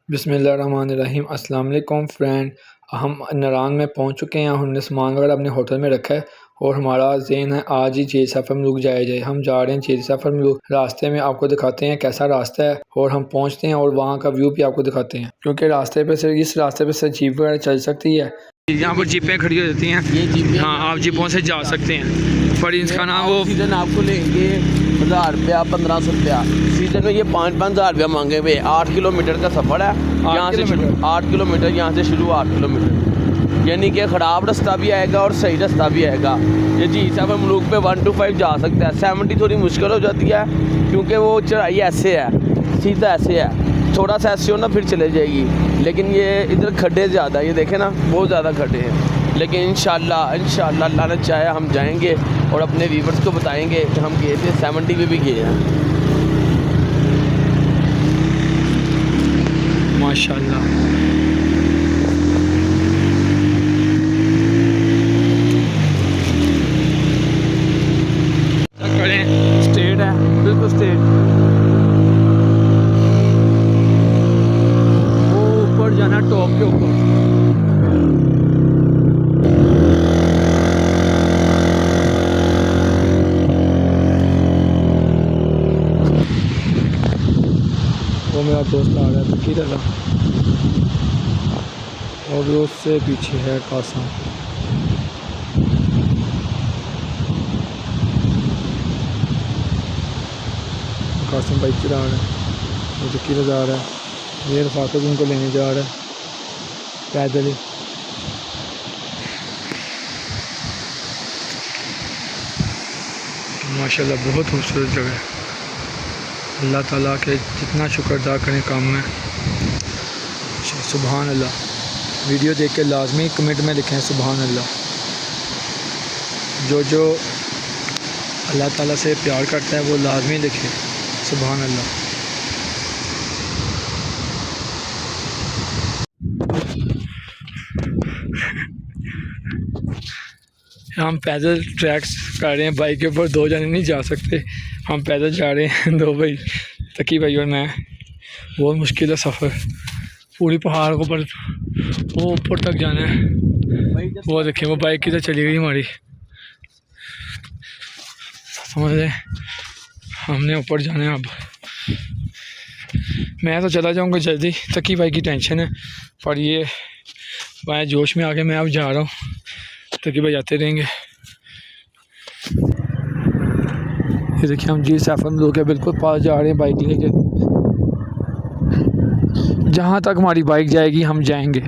बिस्मिल्लाहिर्रहमानिर्रहीम। अस्सलाम वालेकुम फ्रेंड, हम नारान में पहुंच चुके हैं। हमने सामान वगैरह अपने होटल में रखा है और हमारा ज़हन है आज ही चेज सफ़र मलूक जाया जाए। हम जा रहे हैं चेज सफ़र मलूक। रास्ते में आपको दिखाते हैं कैसा रास्ता है और हम पहुंचते हैं और वहाँ का व्यू भी आपको दिखाते हैं, क्योंकि रास्ते पे से इस रास्ते पे से जीप वगैरह चल सकती है। यहाँ पर जीपें खड़ी हो जाती हैं। ये जीपें, हाँ, आप जीपों से जा सकते हैं। पर इसका नाम वो सीजन आपको लेंगे 1000 रुपया 1500 रुपया। सीजन में ये 5-5 हज़ार रुपया मांगे हुए। 8 किलोमीटर का सफ़र है यहाँ से। 8 किलोमीटर यहाँ से शुरू, 8 किलोमीटर, यानी कि ख़राब रास्ता भी आएगा और सही रास्ता भी आएगा। ये जी सफ़र मलूक पे 1 to 5 जा सकता है। 70 थोड़ी मुश्किल हो जाती है क्योंकि वो चढ़ाई ऐसे है, सीधा ऐसे है, थोड़ा सा ऐसे हो ना फिर चले जाएगी। लेकिन ये इधर खड्डे ज़्यादा, ये देखें ना, बहुत ज़्यादा खड्डे हैं। लेकिन इंशाल्लाह अल्लाह ने चाहे हम जाएंगे और अपने व्यूवर्स को बताएंगे कि हम गए थे, 70 पे भी गए हैं। माशाल्लाह। स्टेट है, बिल्कुल स्टेट। वो ऊपर जाना, टॉप के ऊपर। वो मेरा दोस्त आ रहा है तकी रहा, और उससे पीछे है कासा। कासिम बाइक चला रहा है, वो तकी जा रहा है। ये रफाकत उनको लेने जा रहा है पैदल ही। माशाल्लाह बहुत खूबसूरत जगह है। अल्लाह ताला के जितना शुक्र अदा करें काम में। सुभान अल्लाह। वीडियो देख के लाजमी कमेंट में लिखें सुभान अल्लाह। जो अल्लाह ताला से प्यार करता है वो लाजमी लिखे सुभान अल्लाह। हम पैदल ट्रैक्स कर रहे हैं, बाइक के ऊपर 2 जने नहीं जा सकते। हम पैदल जा रहे हैं, 2 भाई, तकी भाई और मैं। बहुत मुश्किल है सफ़र, पूरी पहाड़ को पर वो ऊपर तक जाना है। वो देखिए वो बाइक किधर चली गई हमारी, समझ लें। हमने ऊपर जाना है अब। मैं तो चला जाऊंगा जल्दी, तकी भाई की टेंशन है, पर ये मैं जोश में आके मैं अब जा रहा हूँ। तकी भाई जाते रहेंगे। ये देखिए हम जी सफ़र में लोग बिल्कुल पास जा रहे हैं बाइक लेके। जहाँ तक हमारी बाइक जाएगी हम जाएंगे,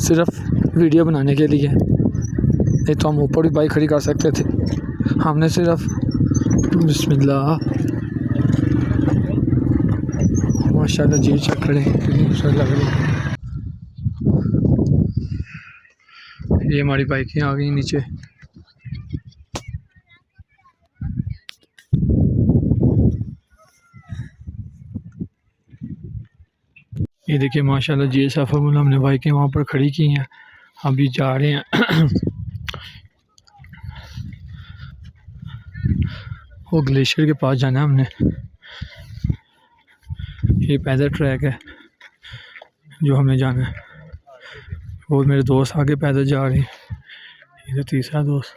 सिर्फ वीडियो बनाने के लिए। नहीं तो हम ऊपर भी बाइक खड़ी कर सकते थे। हमने सिर्फ बिस्मिल्लाह। माशाल्लाह जी चेक करें कितनी खूबसूरत लग रही है। ये हमारी बाइकें आ गई नीचे। ये देखिए माशाल्लाह जी सफ़र में हमने बाइकें वहाँ पर खड़ी की हैं। अभी जा रहे हैं वो ग्लेशियर के पास जाना है हमने। ये पैदल ट्रैक है जो हमें जाना है। और मेरे दोस्त आगे पैदल जा रहे हैं, इधर तीसरा दोस्त।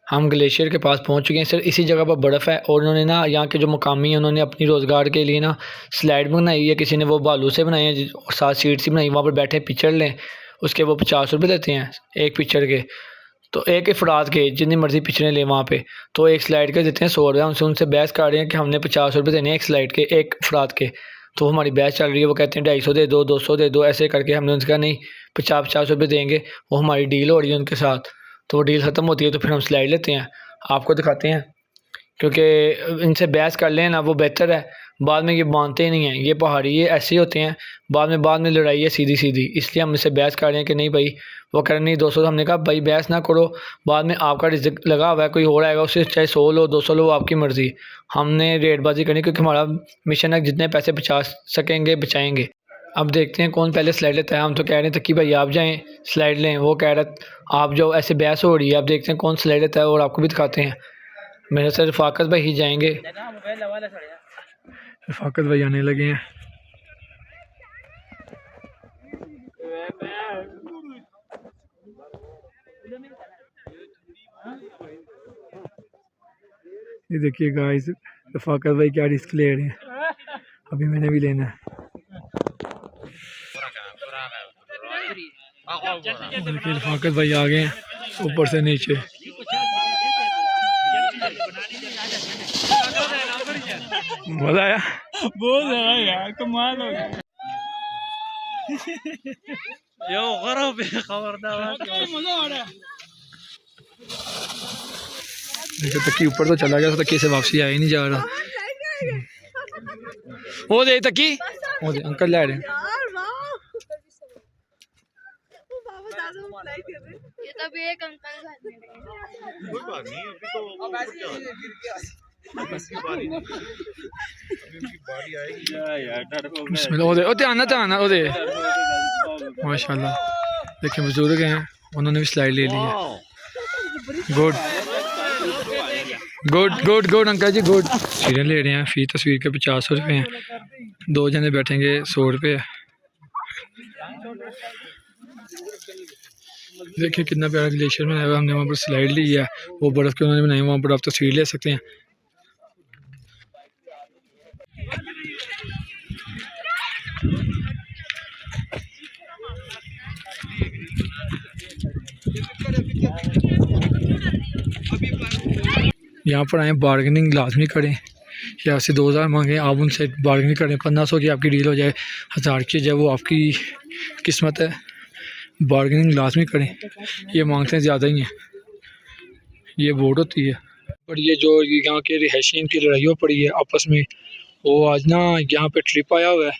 हम ग्लेशियर के पास पहुंच चुके हैं। सर इसी जगह पर बर्फ़ है और उन्होंने ना यहाँ के जो मुकामी हैं उन्होंने अपनी रोज़गार के लिए ना स्लाइड बनाई है। किसी ने वो बालू से बनाई है और 7 सीट सी बनाई, वहाँ पर बैठे पिक्चर लें, उसके वो 50 रुपये देते हैं एक पिक्चर के। तो एक अफराद के जितनी मर्ज़ी पिक्चरें लें वहाँ पे, तो एक स्लाइड के देते हैं 100 रुपये। हमसे उनसे बहस कर रहे हैं कि हमने 50 रुपये देने एक स्लाइड के, एक अफराद के। तो हमारी बहस चल रही है, वो कहते हैं 250 दे दो, 200 दे दो, ऐसे करके हमने उनसे कहा नहीं 50-50 रुपये देंगे। वो हमारी डील हो रही है उनके साथ। तो वो डील ख़त्म होती है तो फिर हम स्लाइड लेते हैं, आपको दिखाते हैं, क्योंकि इनसे बहस कर लें ना वो बेहतर है। बाद में ये मानते ही नहीं हैं, ये पहाड़ी ये ऐसे ही होते हैं, बाद में लड़ाई है सीधी सीधी। इसलिए हम इससे बहस कर रहे हैं कि नहीं भाई, वो कह रहे नहीं 200। हमने कहा भाई बहस ना करो, बाद में आपका रिज़्क लगा हुआ है, कोई और आएगा उससे चाहे 100 लो 200 लो, आपकी मर्ज़ी। हमने रेटबाजी करनी क्योंकि हमारा मिशन है जितने पैसे बचा सकेंगे बचाएँगे। अब देखते हैं कौन पहले स्लाइड लेता है। हम तो कह रहे थे कि भाई आप जाएँ स्लाइड लें, वो कह रहा आप जाओ, ऐसे बहस हो रही है। अब देखते हैं कौन स्लाइड लेता है और आपको भी दिखाते हैं। मेरे से रफ़ाकत भाई ही जाएंगे। रफ़ाकत भाई आने लगे हैं। ये देखिए गाइस, रफ़ाकत भाई क्या रिस्क ले रहे हैं, अभी मैंने भी लेना है। देखिए रफ़ाकत भाई आ गए हैं ऊपर से नीचे। मजा आया, बहुत ज़्यादा यार, कमाल हो गया। यो खराब है, खबरदार मजा आ रहा है। देखो तकी ऊपर तो चला गया, तकी से वापसी आया ही नहीं जा रहा। वो दे तकी, वो दे अंकल ला रहे हैं। ये तभी एक अंकल कोई बात नहीं, अभी तो बिस्मिल्लाह, वो दे, ओ ध्यान ओ दे। माशाल्लाह, देखिए बुजुर्ग हैं, उन्होंने भी स्लाइड ले ली है। Good good good good uncle ji, good. सीढ़ियाँ ले रहे हैं, फ़ी तस्वीर के 50 रुपये हैं, 2 जने बैठेंगे 100 रुपये। देखिए कितना प्यारा ग्लेशियर बनाया हुआ, हमने वहाँ पर स्लाइड ली है, वो बर्फ़ के उन्होंने बनाई, वहाँ पर आप तस्वीर ले सकते हैं। यहाँ पर आए, बार्गेनिंग लाजमी करें, या आपसे 2000 मांगे, आप उनसे बार्गेनिंग करें, 1500 की आपकी डील हो जाए, 1000 की जाए, वो आपकी किस्मत है। बार्गेनिंग लाजमी करें, ये मांगते हैं ज़्यादा ही हैं, ये वोट होती है। पर ये जो यहाँ के रिहायशी की लड़ाइयों पड़ी है आपस में, वो आज ना यहाँ पे ट्रिप आया हुआ है,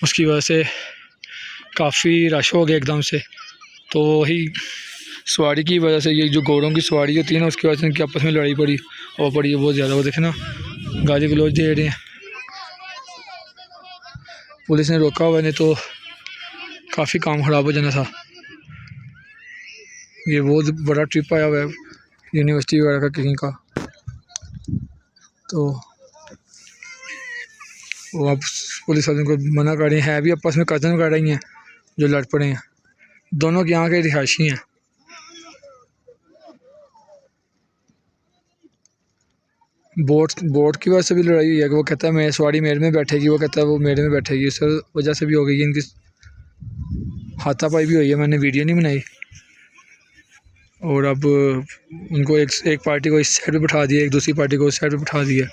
उसकी वजह से काफ़ी रश हो गया एकदम से। तो वही सवारी की वजह से, ये जो घोड़ों की सवारी होती है ना, उसकी वजह से इनकी आपस में लड़ाई पड़ी और पड़ी है बहुत ज़्यादा। वो देखे ना, गाली गलौज दे रहे हैं, पुलिस ने रोका हुआ, नहीं तो काफ़ी काम ख़राब हो जाना था। ये बहुत बड़ा ट्रिप आया हुआ है यूनिवर्सिटी वगैरह का कहीं का, तो वो आप पुलिस वालों को मना कर रहे हैं। भी आपस में कज़न वगैरह ही हैं जो लड़ पड़े हैं, दोनों के यहाँ के रिहायशी हैं। बोट की वजह से भी लड़ाई हुई है कि वो कहता है मैं सवारी मेरे में बैठेगी, वो कहता है वो मेरे में बैठेगी, इस वजह से भी हो गई है इनकी हाथापाई भी हुई है। मैंने वीडियो नहीं बनाई। और अब उनको एक पार्टी को इस साइड पे बिठा दिया, एक दूसरी पार्टी को उस साइड पे बिठा दिया।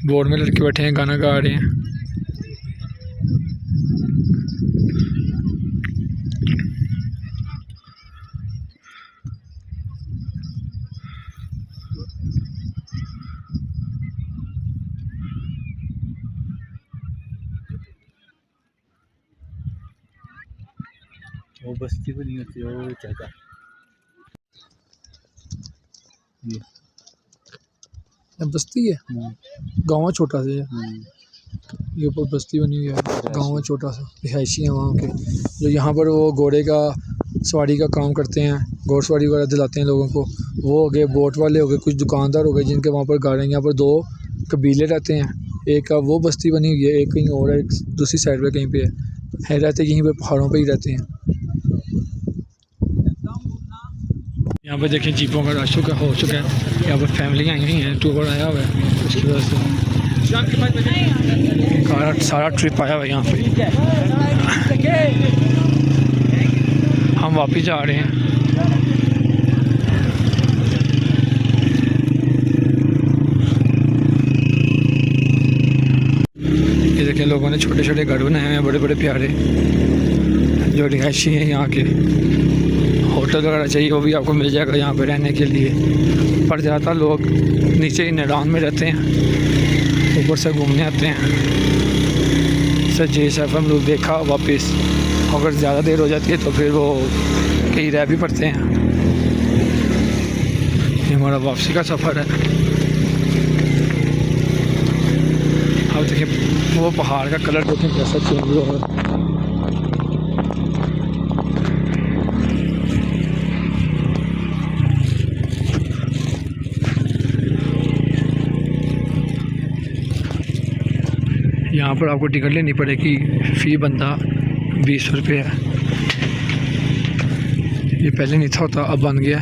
बोर्ड में लड़के बैठे हैं, गाना गा रहे हैं। वो बस्ती बनी होती है, वो चाचा ये बस्ती है, गाँव छोटा सा है, ये ऊपर बस्ती बनी हुई है, गाँव में छोटा सा, रिहायशी है वहाँ के, जो यहाँ पर वो घोड़े का सवारी का काम करते हैं, घोड़सवारी वगैरह दिलाते हैं लोगों को, वो हो गए। बोट वाले हो गए, कुछ दुकानदार हो गए जिनके वहाँ पर गाड़ियाँ। यहाँ पर 2 कबीले रहते हैं, एक का वो बस्ती बनी हुई है, एक कहीं और है, एक दूसरी साइड पर कहीं पे है रहते, यहीं पर पहाड़ों पर ही रहते हैं। यहाँ पर देखिए जीपों का रश हो चुका है, यहाँ पर फैमिलियाँ आई हुई हैं, टूर आया हुआ है, उसकी वजह से सारा ट्रिप आया हुआ है यहाँ पे। हम वापस जा रहे हैं। ये देखिए लोगों ने छोटे छोटे घर बनाए हैं, बड़े बड़े प्यारे, जो रिहायशी हैं यहाँ के। होटल वगैरह चाहिए वो भी आपको मिल जाएगा यहाँ पे रहने के लिए, पर ज़्यादातर लोग नीचे ही मैदान में रहते हैं, ऊपर से घूमने आते हैं। सर JSFM लोग देखा वापस, अगर ज़्यादा देर हो जाती है तो फिर वो कहीं रह भी पड़ते हैं। ये हमारा वापसी का सफ़र है। अब देखिए वो पहाड़ का कलर देखें कैसा चेंज हुआ है। यहाँ पर आपको टिकट लेनी पड़ेगी, फ़ी बंदा 20 रुपये है। ये पहले नहीं था होता, अब बन गया।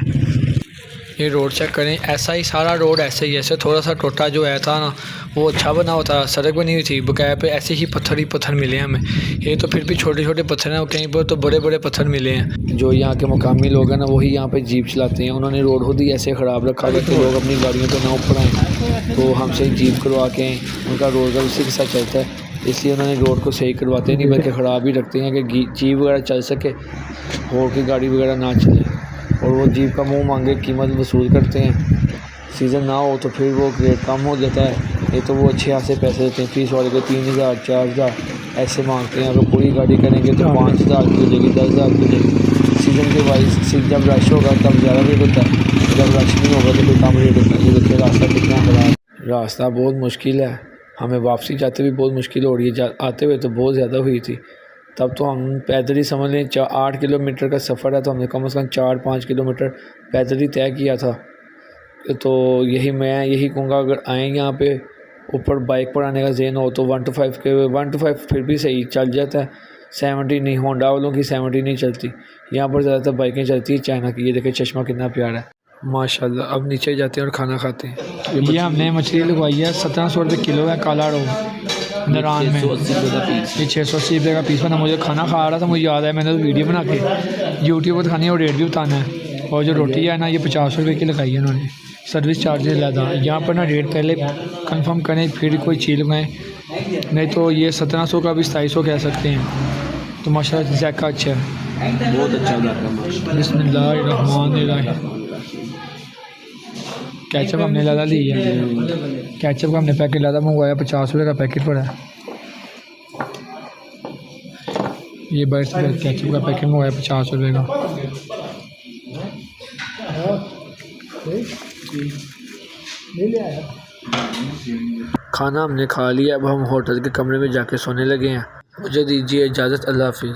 ये रोड चेक करें, ऐसा ही सारा रोड ऐसे ही, ऐसे थोड़ा सा टोटा जो है था ना वो अच्छा बना होता, सड़क बनी हुई थी, बकाया पे ऐसे ही पत्थर मिले हैं हमें। ये तो फिर भी छोटे छोटे पत्थर हैं, कहीं पर तो बड़े बड़े पत्थर मिले हैं। जो यहाँ के मुकामी लोग हैं ना वही यहाँ पे जीप चलाते हैं, उन्होंने रोड खुद ही ऐसे ख़राब रखा है कि लोग अपनी गाड़ियों पर ना ऊपर आएँ, तो हमसे जीप करवा के उनका रोज़गार उसी के साथ चलता है, इसलिए उन्होंने रोड को सही करवाते नहीं बल्कि ख़राब ही रखते हैं कि जीप वगैरह चल सके और की गाड़ी वगैरह ना चले। और वो जीप का मुंह मांगे कीमत वसूल करते हैं, सीज़न ना हो तो फिर वो रेट कम हो जाता है। ये तो वो अच्छे खासे पैसे देते हैं, फीस वाले को 3000 4000 ऐसे मांगते हैं। अगर पूरी गाड़ी करेंगे तो 5000 की हो जाएगी, 10000 की हो जाएगी। सीज़न के वाइज जब रश होगा तब ज़्यादा रेट होता है, जब रश नहीं होगा तो फिर कम रेट होता है। ये देखिए रास्ता कितना ख़राब, रास्ता बहुत मुश्किल है, हमें वापसी जाते भी बहुत मुश्किल हो रही है, आते हुए तो बहुत ज़्यादा हुई थी। तब तो हम पैदल ही समझ लें 8 किलोमीटर का सफ़र है तो हमने कम से कम 4-5 किलोमीटर पैदल ही तय किया था। तो मैं यही कहूँगा, अगर आएँ यहाँ पे ऊपर बाइक पर आने का ज़हन हो तो 1 to 5 फिर भी सही चल जाता है। 70 नहीं, होंडा वालों की 70 नहीं चलती, यहाँ पर ज़्यादातर बाइकें चलती है चाइना की। ये देखिए चश्मा कितना प्यारा है माशाल्लाह। अब नीचे जाते हैं और खाना खाते हैं। ये हमने मछली लगवाई है, 1700 रुपये किलो है, काला रोहू नरान में। ये 680 रुपये का पीस बना। मुझे खाना खा रहा था, मुझे याद है मैंने तो वीडियो बना के यूट्यूब पर दिखानी है और रेट भी बताना है। और जो रोटी है ना ये 50 रुपये की लगाई है उन्होंने, सर्विस चार्जेस ज़्यादा। यहाँ पर ना रेट पहले कंफर्म करें फिर कोई चीज़ लगाएं, नहीं तो ये 1700 का भी 2700 कह सकते हैं। तो माशाल्लाह ज़ायका अच्छा है, बहुत अच्छा जाता है। बिस्मिल्लाहिर्रहमानिर्रहीम। कैचअप हमने ज़्यादा ली है, कैचअप का हमने पैकेट ज़्यादा मंगवाया, 50 रुपये का पैकेट पड़ा है। ये बड़े से कैचअप का पैकेट मंगवाया 50 रुपये का। खाना हमने खा लिया, अब हम होटल के कमरे में जाके सोने लगे हैं। मुझे दीजिए इजाज़त, अल्लाह हाफ़िज़।